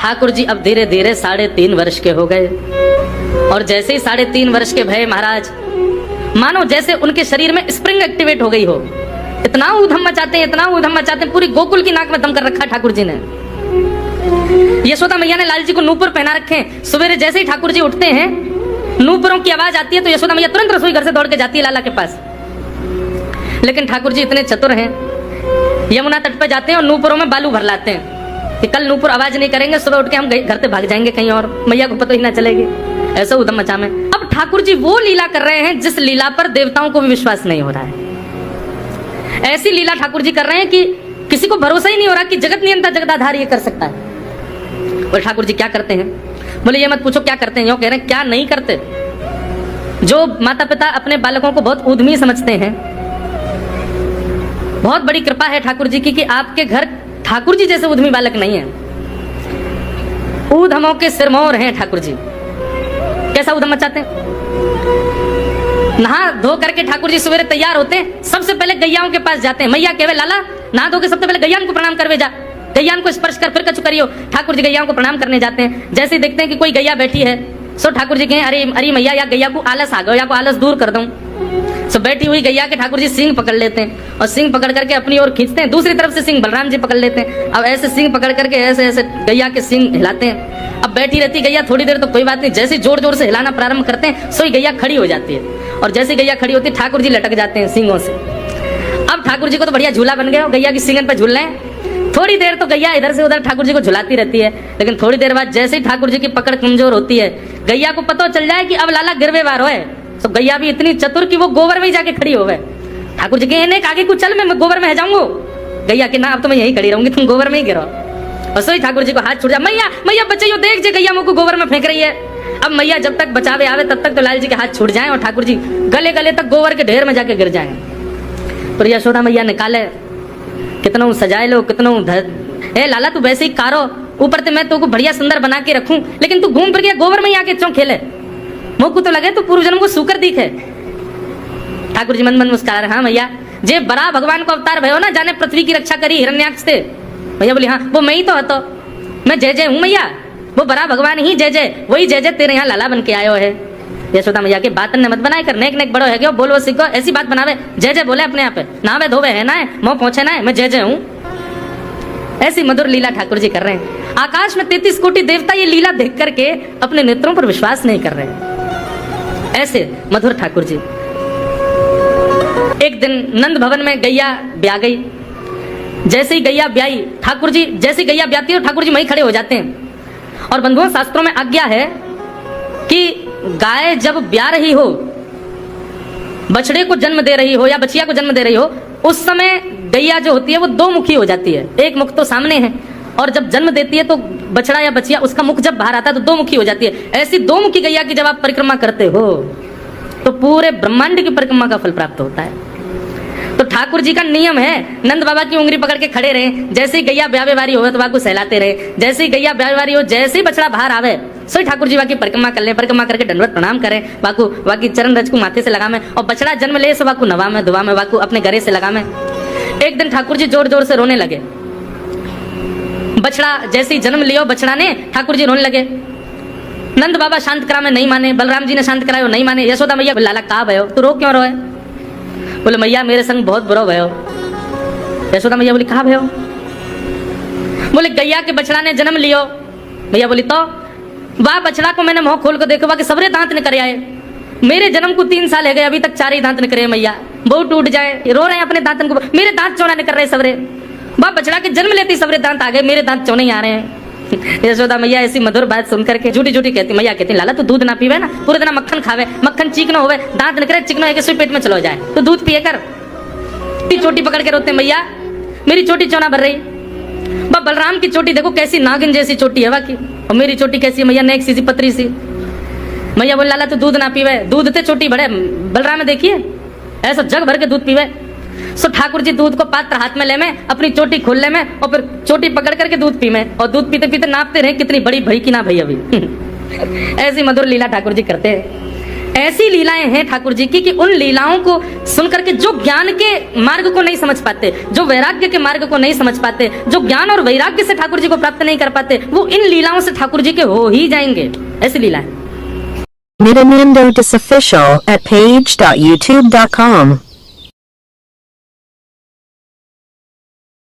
ठाकुर जी अब धीरे धीरे 3.5 वर्ष के हो गए और जैसे ही 3.5 वर्ष के भये महाराज, मानो जैसे उनके शरीर में स्प्रिंग एक्टिवेट हो गई हो। इतना ऊधम मचाते हैं, इतना ऊधम मचाते हैं, पूरी गोकुल की नाक में दम कर रखा ठाकुर जी ने। यशोदा मैया ने लाल जी को नूपुर पहना रखे हैं। सवेरे जैसे ही ठाकुर जी उठते हैं, नूपुरों की आवाज आती है तो यशोदा मैया तुरंत रसोई घर से दौड़ के जाती है लाला के पास। लेकिन ठाकुर जी इतने चतुर हैं, यमुना तट पर जाते हैं और नूपुरों में बालू भर लाते हैं कि कल नूपुर आवाज नहीं करेंगे, सुबह उठ के हम घर से भाग जाएंगे कहीं और, मैया को पता ही ना चलेगी। ऐसा उधम मचा में अब ठाकुर जी वो लीला कर रहे हैं जिस लीला पर देवताओं को भी विश्वास नहीं हो रहा है। ऐसी लीला ठाकुर जी कर रहे हैं कि किसी को भरोसा ही नहीं हो रहा कि जगत नियंता जगदाधार ये कर सकता है। और ठाकुर जी क्या करते हैं? बोले ये मत पूछो क्या करते हैं, यो कह रहे हैं क्या नहीं करते। जो माता पिता अपने बालकों को बहुत उद्यमी समझते हैं, बहुत बड़ी कृपा है ठाकुर जी की कि आपके घर ठाकुर जी जैसे उद्यमी बालक नहीं है। ऊधमों के सिरमौर हैं ठाकुर जी। कैसा उधम मचाते हैं? नहा धो करके ठाकुर जी सवेरे तैयार होते हैं, सबसे पहले गैयाओं के पास जाते हैं। मैया कहवे लाला नहा धो के सबसे पहले गैयान को प्रणाम करवे जा, गैयान को स्पर्श कर फिर कछु करियो। ठाकुर जी गैयाओं को प्रणाम करने जाते हैं। जैसे ही देखते हैं कि कोई गैया बैठी है, सो ठाकुर जी कहें अरे अरे मैया या गैया को आलस आ गया, या को आलस दूर कर दूं। सो बैठी हुई गैया के ठाकुर जी सींग पकड़ लेते हैं और सींग पकड़ करके अपनी ओर खींचते हैं। दूसरी तरफ से सींग बलराम जी पकड़ लेते हैं। अब ऐसे सींग पकड़ करके ऐसे ऐसे गैया के सींग हिलाते हैं। अब बैठी रहती गैया थोड़ी देर तो कोई बात नहीं, जैसे जोर जोर से हिलाना प्रारंभ करते हैं सोई गैया खड़ी हो जाती है। और जैसे गैया खड़ी होती है ठाकुर जी लटक जाते हैं सींगों से। अब ठाकुर जी को तो बढ़िया झूला बन गया, गैया की सींगन पर झूल रहे हैं। थोड़ी देर तो गैया इधर से उधर ठाकुर जी को झुलाती रहती है, लेकिन थोड़ी देर बाद जैसे ही ठाकुर जी की पकड़ कमजोर होती है, गैया को पता चल जाए कि अब लाला गिरवे वार है, तो गैया भी इतनी चतुर कि वो गोबर में ही जाके खड़ी हो गए। ठाकुर जी कहे आगे कुछ चल, मैं गोबर में जाऊंगा। गैया के ना अब तो मैं यही खड़ी रहूंगी, तुम गोबर में ही गिरो। और सोई ठाकुर जी को हाथ छूट जा, मैया मैया बचाइयो, देख जे गैया मुझको गोबर में फेंक रही है। अब मैया जब तक बचावे आवे तब तक तो लाल जी के हाथ छूट जाए और ठाकुर जी गले गले तक गोबर के ढेर में जाके गिर जाए। तो यशोदा मैया निकाले, कितना सजाए लो, कितना ए लाला तू वैसे ही कारो, ऊपर से मैं तुमको बढ़िया सुंदर बना के रखूं, लेकिन तू घूम फिर के गोबर में ही आके क्यों खेले? मुझको तो लगे तू पूर्व जन्म को सूकर दिखे। ठाकुर जी मन मन मुस्कुरा रहे, हाँ मैया जे बड़ा भगवान को अवतार भयो ना, जाने पृथ्वी की रक्षा करी हिरण्याक्ष से। भैया बोली हाँ वो मैं ही तो हतो, मैं जय जय हूँ मैया, वो बड़ा भगवान ही जय जय, वही जय जय तेरे यहाँ लाला बन के आयो है। यशोदा मैया के बात ने मत बनाए कर, नेक नेक बड़ो है क्यों, बोलो सीखो, ऐसी बात बनावे, जय जय बोले अपने आप ना वे धोवे है ना है मुँह पहुंचे ना है, मैं जय जय हूँ। ऐसी मधुर लीला ठाकुर जी कर रहे हैं। आकाश में 33 कोटि देवता ये लीला देख करके अपने नेत्रों पर विश्वास नहीं कर रहे। ऐसे मधुर ठाकुर जी। एक दिन नंद भवन में गैया ब्याह गई। जैसे ही गैया ब्याई, ठाकुर जी जैसे गैया ब्याती है ठाकुर जी वहीं खड़े हो जाते हैं। और बंधुओं शास्त्रों में आज्ञा है कि गाय जब ब्याह रही हो, बछड़े को जन्म दे रही हो या बछिया को जन्म दे रही हो, उस समय गैया जो होती है वो 2 मुखी हो जाती है। एक मुख तो सामने है और जब जन्म देती है तो बछड़ा या बछिया उसका मुख जब बाहर आता है तो 2 मुखी हो जाती है। ऐसी 2 मुखी गैया की जब आप परिक्रमा करते हो तो पूरे ब्रह्मांड की परिक्रमा का फल प्राप्त होता है। तो ठाकुर जी का नियम है, नंद बाबा की उंगली पकड़ के खड़े रहे, जैसे ही गैया ब्याह वारी हो तो वाकू सहलाते रहे, जैसे ही गैया ब्याह वारी हो, जैसे ही बछड़ा बाहर आवे सो ठाकुर जी वाकी परिक्रमा कर ले, परिक्रमा करके दंडवत प्रणाम करें, वाकू वाकी चरण रज को माथे से लगा में, और बछड़ा जन्म ले सो वाकू नवा में दुआ में, वाकू अपने गरे से लगा में। एक दिन ठाकुर जी जोर जोर से रोने लगे। बछड़ा जैसे ही जन्म लियो बछड़ा ने, ठाकुर जी रोने लगे। नंद बाबा शांत करा में नहीं माने, बलराम जी ने शांत करायो नहीं माने। यशोदा मैया लाला का भयो, तू रो क्यों रोए? बोले मैया मेरे संग बहुत बुरा भयो। यशोदा मैया बोली कहा भयो? बोले गैया के बछड़ा ने जन्म लियो। मैया बोली तो वाह बछड़ा को मैंने मुंह खोल कर देखो वाह के सबरे दांत निकल आए, मेरे जन्म को 3 साल है गए, अभी तक 4 ही दांत निकले मैया, बहुत टूट जाए, रो रहे हैं अपने दांतन को, मेरे दांत क्यों ना निकल रहे सबरे? वाह बछड़ा के जन्म लेते सबरे दांत आ गए, मेरे दांत क्यों नहीं आ रहे हैं? यशोदा मैया ऐसी मधुर बात सुन करके झूठी झूठी कहती, मैया कहती लाला तू दूध ना पीवे ना, पूरे दिन मक्खन खावे, मक्खन चीकनो होवे, दांत निकले चिकनो है कि पेट में चलो जाए, तो दूध पिए कर। चोटी पकड़ के रोते मैया मेरी चोटी क्यों ना भर रही? बलराम की चोटी देखो कैसी नागिन जैसी चोटी है वाकी, और मेरी चोटी कैसी है मैया, नेक सी पतरी सी। मैया बोले लाला तू दूध ना पीवे, दूध ते चोटी बढ़े, बलराम में देखिए ऐसा जग भर के दूध पीवे। सो ठाकुर जी दूध को पात्र हाथ में ले में, अपनी चोटी खोल ले में, और फिर चोटी पकड़ करके दूध पी में, और दूध पीते पीते नापते रहे कितनी बड़ी भई कि ना भई अभी। ऐसी मधुर लीला ठाकुर जी करते हैं। ऐसी लीलाएं हैं ठाकुर जी की कि उन लीलाओं को सुनकर के जो ज्ञान के मार्ग को नहीं समझ पाते, जो वैराग्य के मार्ग को नहीं समझ पाते, जो ज्ञान और वैराग्य से ठाकुर जी को प्राप्त नहीं कर पाते, वो इन लीलाओं से ठाकुर जी के हो ही जाएंगे। ऐसी लीलाएं। Nityananda Das Official at page.youtube.com